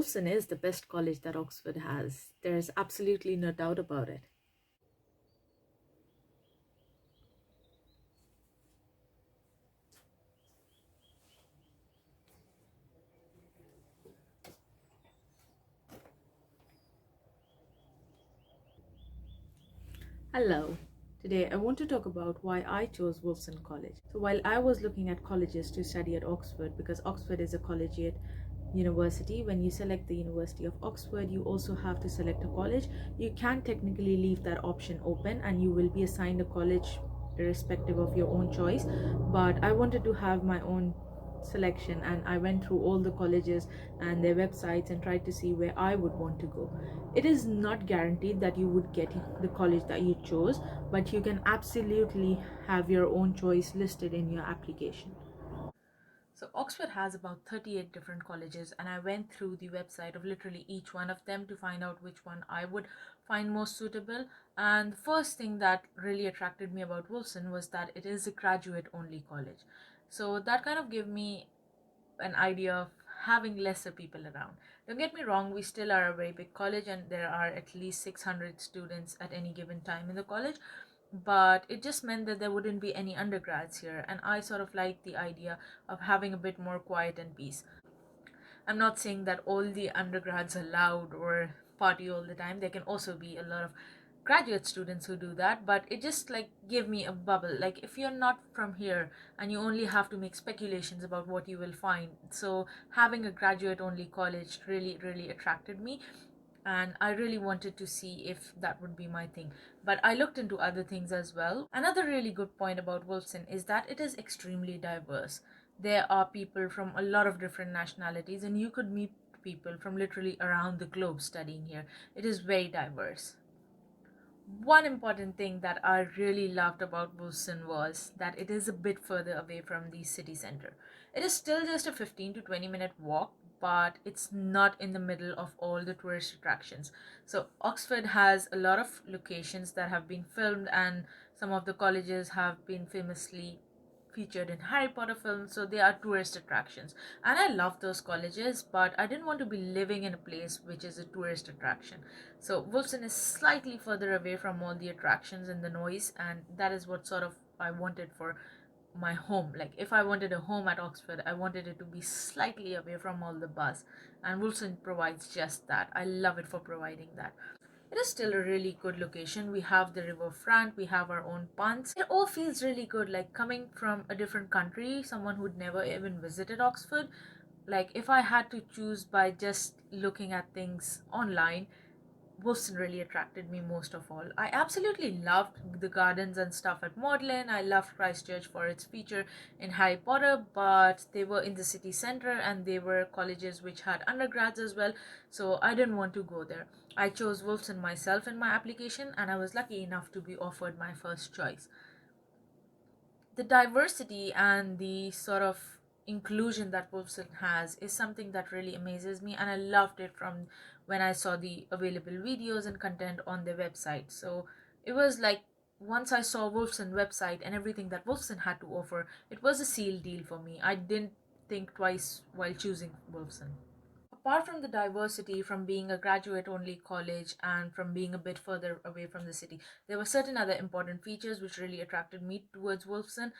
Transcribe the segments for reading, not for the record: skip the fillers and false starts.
Wolfson is the best college that Oxford has. There's absolutely no doubt about it. Hello. Today I want to talk about why I chose Wolfson College. So while I was looking at colleges to study at Oxford, because Oxford is a collegiate university, when you select the University of Oxford, you also have to select a college. You can technically leave that option open and you will be assigned a college irrespective of your own choice. But I wanted to have my own selection, and I went through all the colleges and their websites and tried to see where I would want to go. It is not guaranteed that you would get the college that you chose, but you can absolutely have your own choice listed in your application. So Oxford has about 38 different colleges, and I went through the website of literally each one of them to find out which one I would find most suitable. And the first thing that really attracted me about Wolfson was that it is a graduate only college. So that kind of gave me an idea of having lesser people around. Don't get me wrong, we still are a very big college and there are at least 600 students at any given time in the college, but it just meant that there wouldn't be any undergrads here, and I sort of like the idea of having a bit more quiet and peace. I'm not saying that all the undergrads are loud or party all the time. There can also be a lot of graduate students who do that, but it just like give me a bubble. Like if you're not from here and you only have to make speculations about what you will find. So having a graduate only college really attracted me, and I really wanted to see if that would be my thing. But I looked into other things as well. Another really good point about Wolfson is that it is extremely diverse. There are people from a lot of different nationalities, and you could meet people from literally around the globe studying here. It is very diverse. One important thing that I really loved about Wolfson was that it is a bit further away from the city center. It is still just a 15 to 20-minute walk, but it's not in the middle of all the tourist attractions. So Oxford has a lot of locations that have been filmed, and some of the colleges have been famously featured in Harry Potter films, so they are tourist attractions. And I love those colleges, but I didn't want to be living in a place which is a tourist attraction. So Wolfson is slightly further away from all the attractions and the noise, and that is what sort of I wanted for my home. Like if I wanted a home at Oxford, I wanted it to be slightly away from all the buzz, and Wolfson provides just that. I love it for providing that. It is still a really good location. We have the riverfront, we have our own ponds. It all feels really good, like coming from a different country, someone who'd never even visited Oxford. Like if I had to choose by just looking at things online, Wolfson really attracted me most of all. I absolutely loved the gardens and stuff at Magdalen. I loved Christchurch for its feature in Harry Potter, but they were in the city center and they were colleges which had undergrads as well, so I didn't want to go there. I chose Wolfson myself in my application, and I was lucky enough to be offered my first choice. The diversity and the sort of inclusion that Wolfson has is something that really amazes me, and I loved it from when I saw the available videos and content on their website. So it was like once I saw Wolfson website and everything that Wolfson had to offer, it was a seal deal for me. I didn't think twice while choosing Wolfson. Apart from the diversity, from being a graduate only college and from being a bit further away from the city, there were certain other important features which really attracted me towards Wolfson.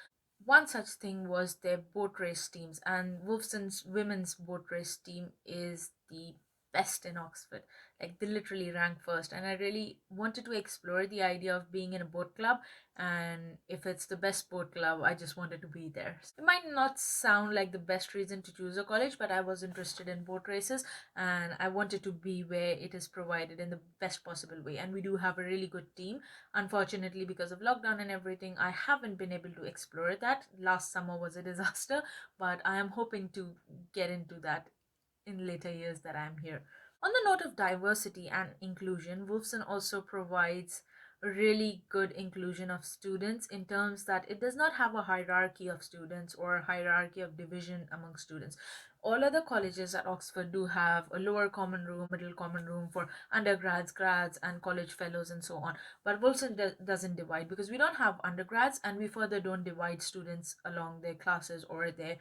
One such thing was their boat race teams, and Wolfson's women's boat race team is the best in Oxford. Like they literally rank first, and I really wanted to explore the idea of being in a boat club. And if it's the best boat club, I just wanted to be there. It might not sound like the best reason to choose a college, but I was interested in boat races, and I wanted to be where it is provided in the best possible way. And we do have a really good team. Unfortunately, because of lockdown and everything, I haven't been able to explore that. Last summer was a disaster, but I am hoping to get into that in later years that I'm here. On the note of diversity and inclusion, Wolfson also provides a really good inclusion of students in terms that it does not have a hierarchy of students or a hierarchy of division among students. All other colleges at Oxford do have a lower common room, middle common room for undergrads, grads, and college fellows, and so on. But Wolfson doesn't divide, because we don't have undergrads, and we further don't divide students along their classes or their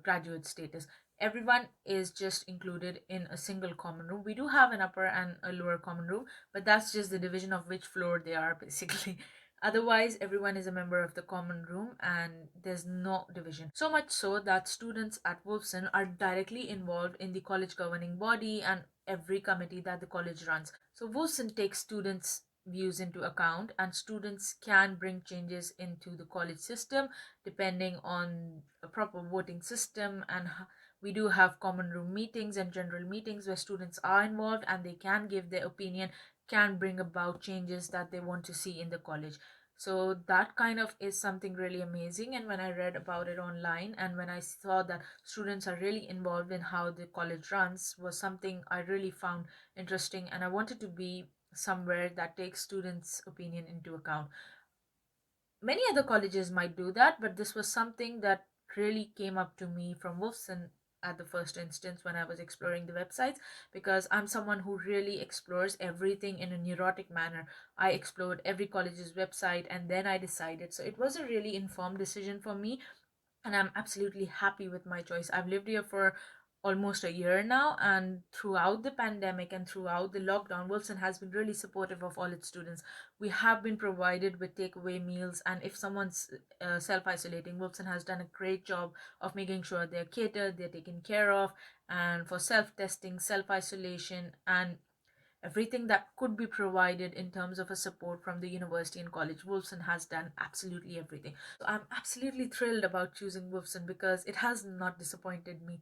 graduate status. everyone is just included in a single common room. We do have an upper and a lower common room, but that's just the division of which floor they are basically. Otherwise, everyone is a member of the common room and there's no division. So much so that students at Wolfson are directly involved in the college governing body and every committee that the college runs. So Wolfson takes students' views into account, and students can bring changes into the college system depending on a proper voting system. And we do have common room meetings and general meetings where students are involved and they can give their opinion, can bring about changes that they want to see in the college. So that kind of is something really amazing. And when I read about it online and when I saw that students are really involved in how the college runs, was something I really found interesting, and I wanted to be somewhere that takes students' opinion into account. Many other colleges might do that, but this was something that really came up to me from Wolfson at the first instance when I was exploring the websites, because I'm someone who really explores everything in a neurotic manner. I explored every college's website and then I decided. So it was a really informed decision for me, and I'm absolutely happy with my choice. I've lived here for almost a year now, and throughout the pandemic and throughout the lockdown, Wilson has been really supportive of all its students. We have been provided with takeaway meals, and if someone's self isolating, Wilson has done a great job of making sure they're catered, they're taken care of, and for self testing, self isolation, and everything that could be provided in terms of a support from the university and college. Wolfson has done absolutely everything. So I'm absolutely thrilled about choosing Wolfson because it has not disappointed me.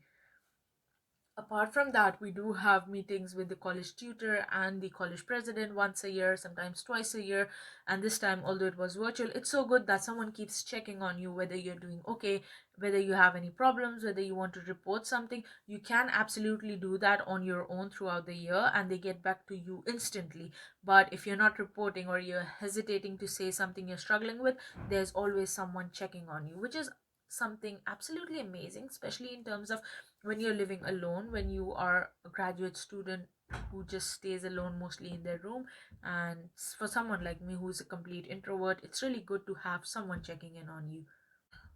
Apart from that, we do have meetings with the college tutor and the college president once a year, sometimes twice a year. And this time, although it was virtual, it's so good that someone keeps checking on you, whether you're doing okay, whether you have any problems, whether you want to report something. You can absolutely do that on your own throughout the year and they get back to you instantly. But if you're not reporting or you're hesitating to say something you're struggling with, there's always someone checking on you, which is something absolutely amazing, especially in terms of when you're living alone, when you are a graduate student who just stays alone mostly in their room. And for someone like me who's a complete introvert, it's really good to have someone checking in on you.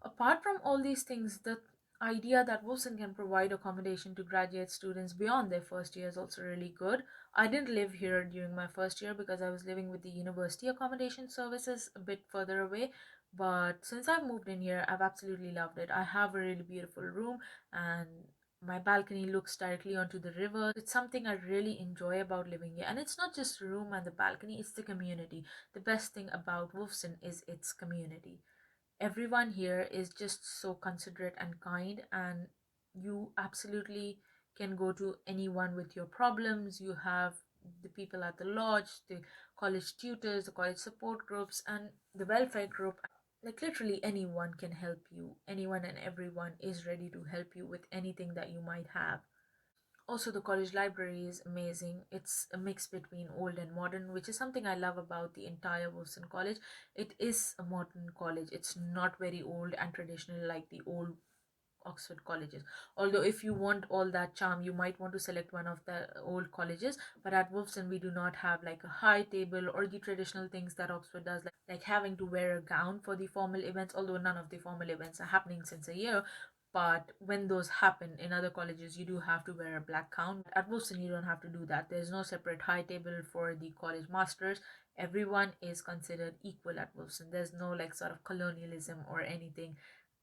Apart from all these things, the idea that Wolfson can provide accommodation to graduate students beyond their first year is also really good. I didn't live here during my first year because I was living with the university accommodation services a bit further away. But since I've moved in here, I've absolutely loved it. I have a really beautiful room and my balcony looks directly onto the river. It's something I really enjoy about living here. And it's not just the room and the balcony, it's the community. The best thing about Wolfson is its community. Everyone here is just so considerate and kind, and you absolutely can go to anyone with your problems. You have the people at the lodge, the college tutors, the college support groups, and the welfare group. Like literally anyone can help you. Anyone and everyone is ready to help you with anything that you might have. Also, the college library is amazing. It's a mix between old and modern, which is something I love about the entire Wolfson College. It is a modern college. It's not very old and traditional like the old Oxford colleges. Although, if you want all that charm, you might want to select one of the old colleges. But at Wolfson, we do not have like a high table or the traditional things that Oxford does, like having to wear a gown for the formal events. Although none of the formal events are happening since a year, but when those happen in other colleges, you do have to wear a black gown. At Wolfson, you don't have to do that. There's no separate high table for the college masters. Everyone is considered equal at Wolfson. There's no like sort of colonialism or anything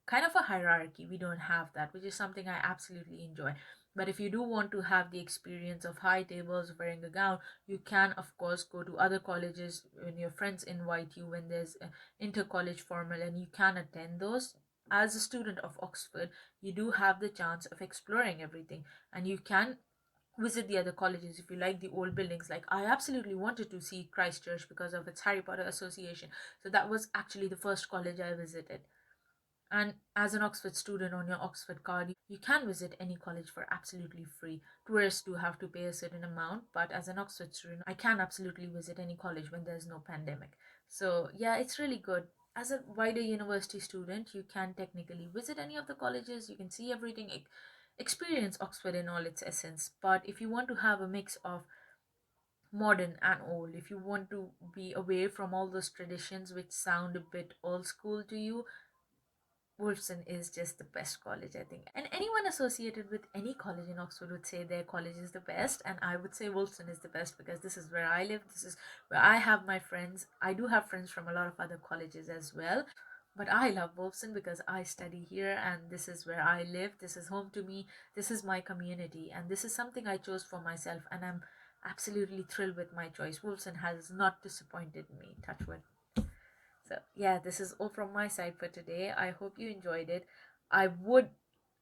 kind of a hierarchy. We don't have that, which is something I absolutely enjoy. But if you do want to have the experience of high tables, wearing a gown, you can, of course, go to other colleges when your friends invite you, when there's inter college formal, and you can attend those. As a student of Oxford, you do have the chance of exploring everything, and you can visit the other colleges if you like the old buildings. Like, I absolutely wanted to see Christchurch because of its Harry Potter association, so that was actually the first college I visited. And as an Oxford student on your Oxford card, you can visit any college for absolutely free. Tourists do have to pay a certain amount, but as an Oxford student, I can absolutely visit any college when there's no pandemic. So, yeah, it's really good. As a wider university student, you can technically visit any of the colleges, you can see everything, experience Oxford in all its essence. But if you want to have a mix of modern and old, if you want to be away from all those traditions which sound a bit old school to you, Wolfson is just the best college, I think. And anyone associated with any college in Oxford would say their college is the best. And I would say Wolfson is the best because this is where I live. This is where I have my friends. I do have friends from a lot of other colleges as well. But I love Wolfson because I study here and this is where I live. This is home to me. This is my community. And this is something I chose for myself. And I'm absolutely thrilled with my choice. Wolfson has not disappointed me. Touch wood. So, yeah, this is all from my side for today. I hope you enjoyed it. I would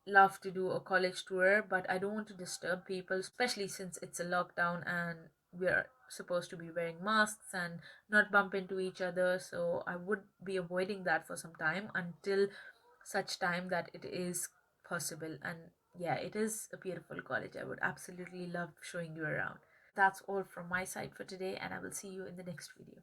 love to do a college tour, but I don't want to disturb people, especially since it's a lockdown and we're supposed to be wearing masks and not bump into each other. So, I would be avoiding that for some time until such time that it is possible. And yeah, it is a beautiful college. I would absolutely love showing you around. That's all from my side for today, and I will see you in the next video.